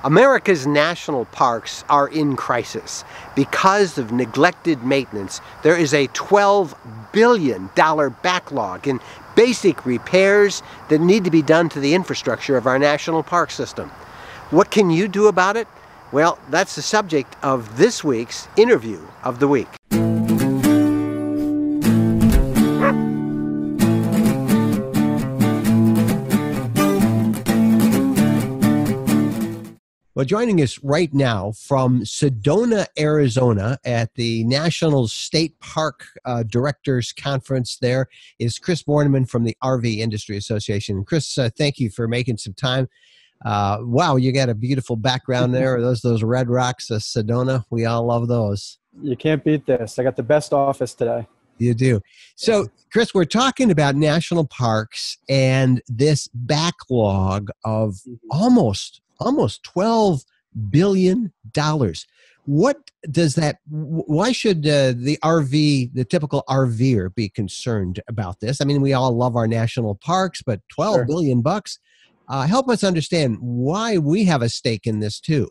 America's national parks are in crisis. Because of neglected maintenance, there is a $12 billion backlog in basic repairs that need to be done to the infrastructure of our national park system. What can you do about it? Well, that's the subject of this week's Interview of the Week. Well, joining us right now from Sedona, Arizona at the National State Park Directors Conference there is Chris Bornemann from the RV Industry Association. Chris, thank you for making some time. Wow, you got a beautiful background there. Those red rocks, Sedona, we all love those. You can't beat this. I got the best office today. You do. So, Chris, we're talking about national parks and this backlog of almost $12 billion. What does that, why should the typical RVer be concerned about this? I mean, we all love our national parks, but $12 billion bucks. Help us understand why we have a stake in this too.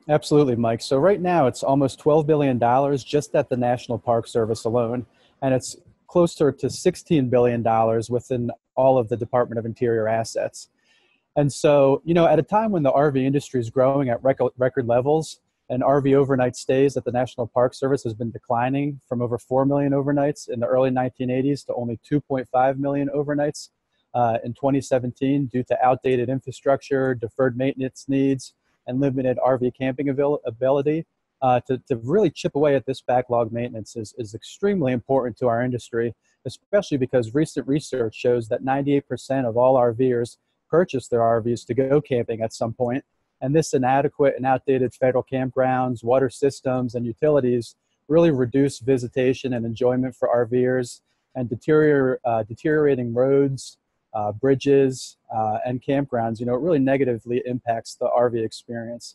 Absolutely, Mike. So right now it's almost $12 billion just at the National Park Service alone, and it's closer to $16 billion within all of the Department of Interior assets. And so, at a time when the RV industry is growing at record levels, and RV overnight stays at the National Park Service has been declining from over 4 million overnights in the early 1980s to only 2.5 million overnights in 2017 due to outdated infrastructure, deferred maintenance needs, and limited RV camping ability. To really chip away at this backlog maintenance is extremely important to our industry, especially because recent research shows that 98% of all RVers purchase their RVs to go camping at some point, and this inadequate and outdated federal campgrounds, water systems, and utilities really reduce visitation and enjoyment for RVers, and deteriorating roads, bridges, and campgrounds. It really negatively impacts the RV experience.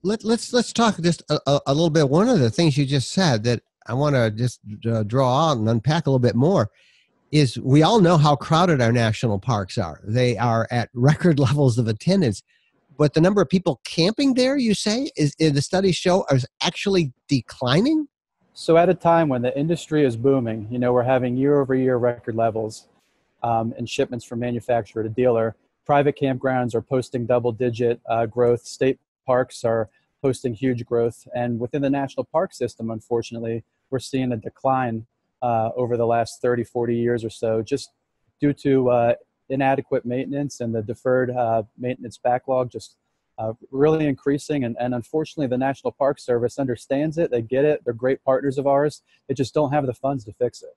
Let's talk just a little bit. One of the things you just said that I want to just draw out and unpack a little bit more is we all know how crowded our national parks are. They are at record levels of attendance, but the number of people camping there, you say, the studies show is actually declining? So at a time when the industry is booming, we're having year-over-year record levels in shipments from manufacturer to dealer. Private campgrounds are posting double-digit growth. State parks are posting huge growth. And within the national park system, unfortunately, we're seeing a decline over the last 30, 40 years or so, just due to inadequate maintenance and the deferred maintenance backlog just really increasing. And unfortunately, the National Park Service understands it. They get it. They're great partners of ours. They just don't have the funds to fix it.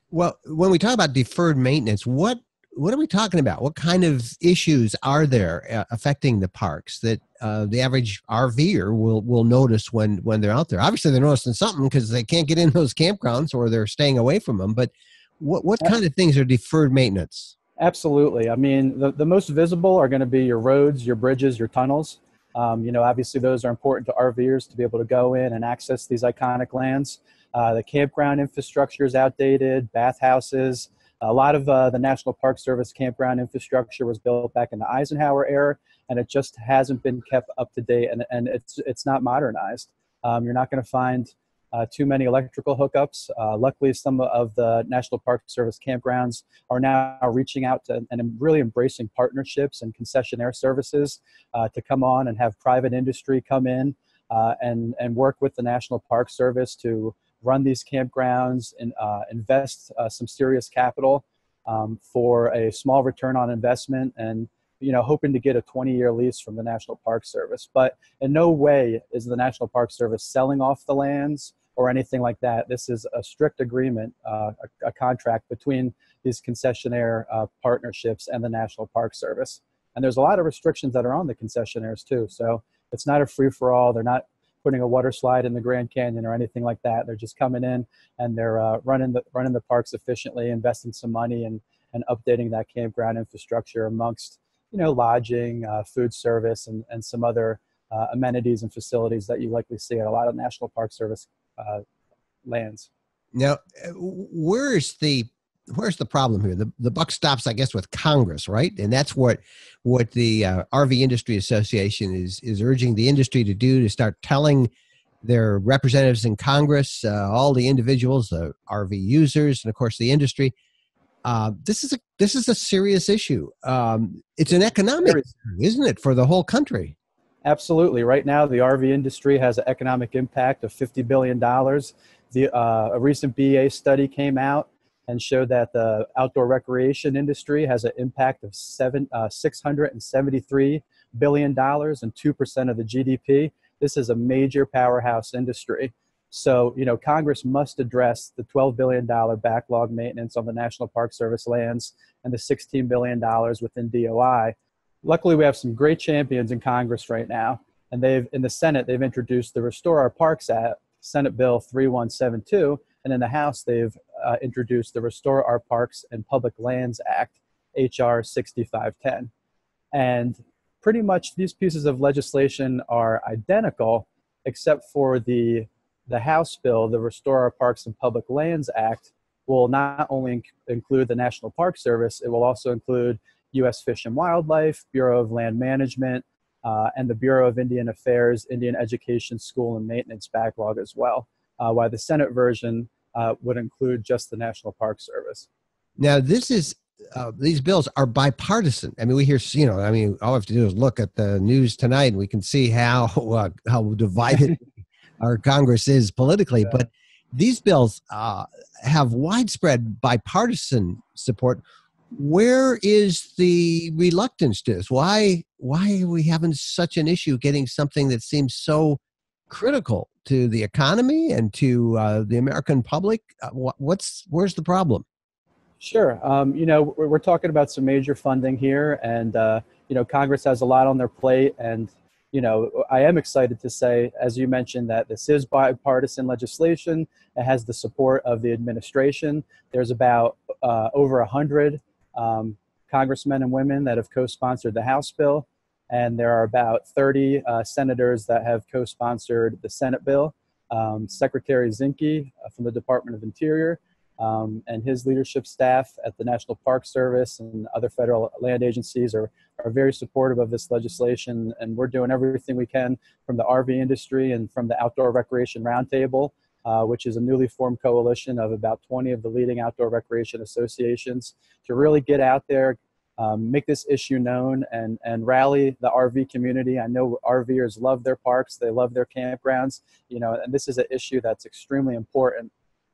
Well, when we talk about deferred maintenance, what are we talking about? What kind of issues are there affecting the parks that the average RVer will notice when they're out there? Obviously, they're noticing something because they can't get in those campgrounds or they're staying away from them. But what kind of things are deferred maintenance? Absolutely. I mean, the most visible are going to be your roads, your bridges, your tunnels. Obviously, those are important to RVers to be able to go in and access these iconic lands. The campground infrastructure is outdated, bathhouses. A lot of the National Park Service campground infrastructure was built back in the Eisenhower-era, and it just hasn't been kept up to date, and it's not modernized. You're not going to find too many electrical hookups. Luckily, some of the National Park Service campgrounds are now reaching out to and really embracing partnerships and concessionaire services to come on and have private industry come in and work with the National Park Service to run these campgrounds and invest some serious capital for a small return on investment, and hoping to get a 20-year lease from the National Park Service. But in no way is the National Park Service selling off the lands or anything like that. This is a strict agreement, a contract between these concessionaire partnerships and the National Park Service. And there's a lot of restrictions that are on the concessionaires too. So it's not a free-for-all. They're not putting a water slide in the Grand Canyon or anything like that. They're just coming in and they're running the parks efficiently, investing some money and updating that campground infrastructure amongst lodging, food service, and some other amenities and facilities that you likely see at a lot of National Park Service lands. Now, where is the where's the problem here? The buck stops, I guess, with Congress, right? And that's what the RV Industry Association is urging the industry to do, to start telling their representatives in Congress, all the individuals, the RV users, and of course the industry. This is a serious issue. It's an economic issue, isn't it, for the whole country? Absolutely. Right now, the RV industry has an economic impact of $50 billion. A recent BA study came out and showed that the outdoor recreation industry has an impact of $673 billion and 2% of the GDP. This is a major powerhouse industry. So, Congress must address the $12 billion backlog maintenance on the National Park Service lands and the $16 billion within DOI. Luckily, we have some great champions in Congress right now, and in the Senate, they've introduced the Restore Our Parks Act, Senate Bill 3172, and in the House, they've introduced the Restore Our Parks and Public Lands Act, HR 6510. And pretty much these pieces of legislation are identical, except for the House bill, the Restore Our Parks and Public Lands Act, will not only include the National Park Service, it will also include U.S. Fish and Wildlife, Bureau of Land Management, and the Bureau of Indian Affairs, Indian Education, School, and Maintenance backlog as well, while the Senate version would include just the National Park Service. Now, these bills are bipartisan. I mean, we hear, all we have to do is look at the news tonight and we can see how divided our Congress is politically. Yeah. But these bills have widespread bipartisan support. Where is the reluctance to this? Why are we having such an issue getting something that seems so critical to the economy and to the American public? Where's the problem? Sure. We're talking about some major funding here, and Congress has a lot on their plate. And I am excited to say, as you mentioned, that this is bipartisan legislation. It has the support of the administration. There's about over 100 congressmen and women that have co-sponsored the House bill, and there are about 30 senators that have co-sponsored the Senate bill. Secretary Zinke from the Department of Interior and his leadership staff at the National Park Service and other federal land agencies are very supportive of this legislation, and we're doing everything we can from the RV industry and from the Outdoor Recreation Roundtable, which is a newly formed coalition of about 20 of the leading outdoor recreation associations, to really get out there, make this issue known, and rally the RV community. I know RVers love their parks, they love their campgrounds, and this is an issue that's extremely important.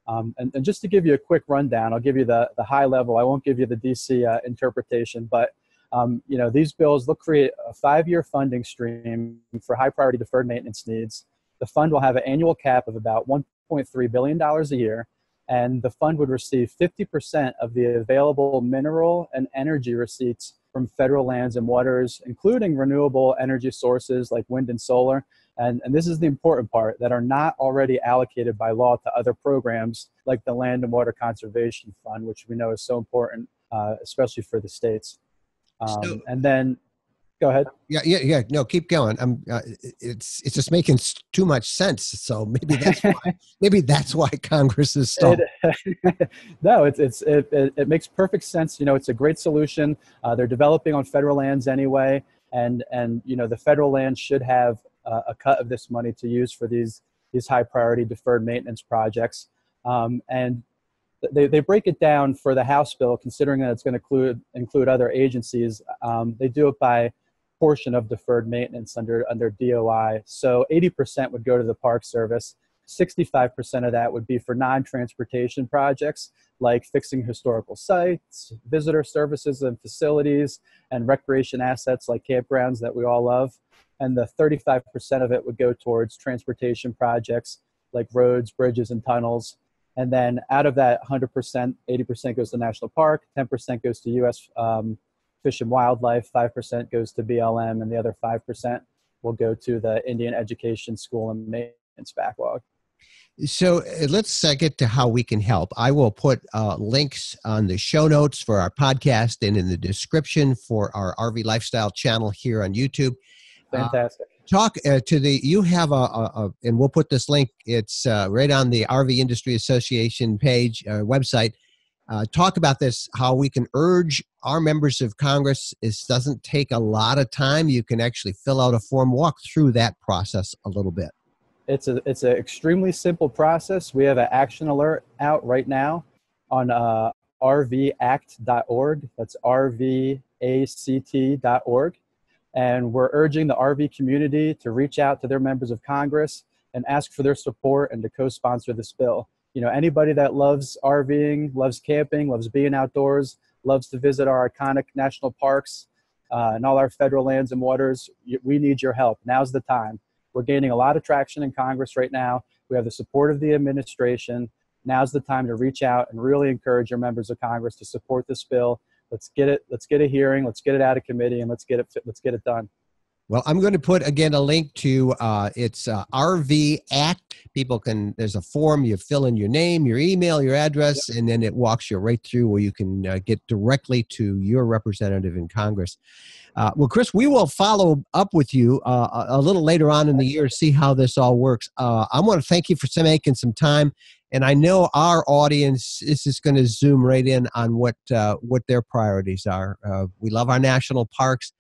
And just to give you a quick rundown, I'll give you the high level. I won't give you the DC interpretation, but these bills, they'll create a 5-year funding stream for high priority deferred maintenance needs. The fund will have an annual cap of about $1.3 billion a year, and the fund would receive 50% of the available mineral and energy receipts from federal lands and waters, including renewable energy sources like wind and solar. And this is the important part, that are not already allocated by law to other programs like the Land and Water Conservation Fund, which we know is so important, especially for the states. And then, go ahead. Yeah. No, keep going. It's just making too much sense. So maybe that's why Congress is stalled. No, it makes perfect sense. It's a great solution. They're developing on federal lands anyway, and the federal land should have a cut of this money to use for these high priority deferred maintenance projects. And they break it down for the House bill, considering that it's going to include other agencies. They do it by portion of deferred maintenance under DOI. So 80% would go to the Park Service. 65% of that would be for non-transportation projects like fixing historical sites, visitor services and facilities, and recreation assets like campgrounds that we all love. And the 35% of it would go towards transportation projects like roads, bridges, and tunnels. And then out of that 100%, 80% goes to National Park, 10% goes to U.S. Fish and Wildlife, 5% goes to BLM, and the other 5% will go to the Indian Education, School, and Maintenance backlog. So let's get to how we can help. I will put links on the show notes for our podcast and in the description for our RV Lifestyle channel here on YouTube. Fantastic. Talk you have and we'll put this link, it's right on the RV Industry Association page, website. talk about this, how we can urge our members of Congress. It doesn't take a lot of time. You can actually fill out a form, walk through that process a little bit. It's an extremely simple process. We have an action alert out right now on rvact.org. That's rvact.org. And we're urging the RV community to reach out to their members of Congress and ask for their support and to co-sponsor this bill. You know, anybody that loves RVing, loves camping, loves being outdoors, loves to visit our iconic national parks and all our federal lands and waters, we need your help. Now's the time. We're gaining a lot of traction in Congress right now. We have the support of the administration. Now's the time to reach out and really encourage your members of Congress to support this bill. Let's get it. Let's get a hearing. Let's get it out of committee, and let's get it done. Well, I'm going to put, again, a link to it's RV Act. People can, there's a form, you fill in your name, your email, your address, and then it walks you right through where you can get directly to your representative in Congress. Well, Chris, we will follow up with you a little later on in the year to see how this all works. I want to thank you for making some time. And I know our audience is just going to zoom right in on what their priorities are. We love our national parks.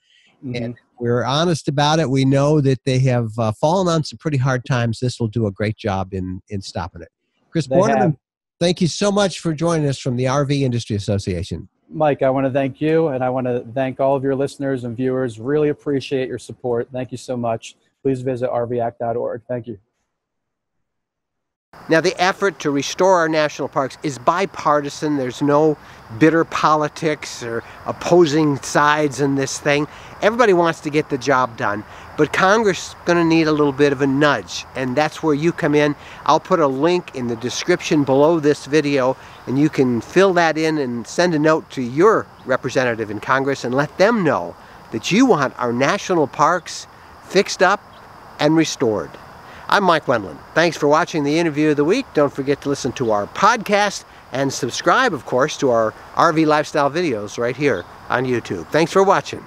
And we're honest about it. We know that they have fallen on some pretty hard times. This will do a great job in stopping it. Chris Bornemann, thank you so much for joining us from the RV Industry Association. Mike, I want to thank you, and I want to thank all of your listeners and viewers. Really appreciate your support. Thank you so much. Please visit rvact.org. Thank you. Now, the effort to restore our national parks is bipartisan. There's no bitter politics or opposing sides in this thing. Everybody wants to get the job done, but Congress is going to need a little bit of a nudge, and that's where you come in. I'll put a link in the description below this video, and you can fill that in and send a note to your representative in Congress and let them know that you want our national parks fixed up and restored. I'm Mike Wendland. Thanks for watching the Interview of the Week. Don't forget to listen to our podcast and subscribe, of course, to our RV lifestyle videos right here on YouTube. Thanks for watching.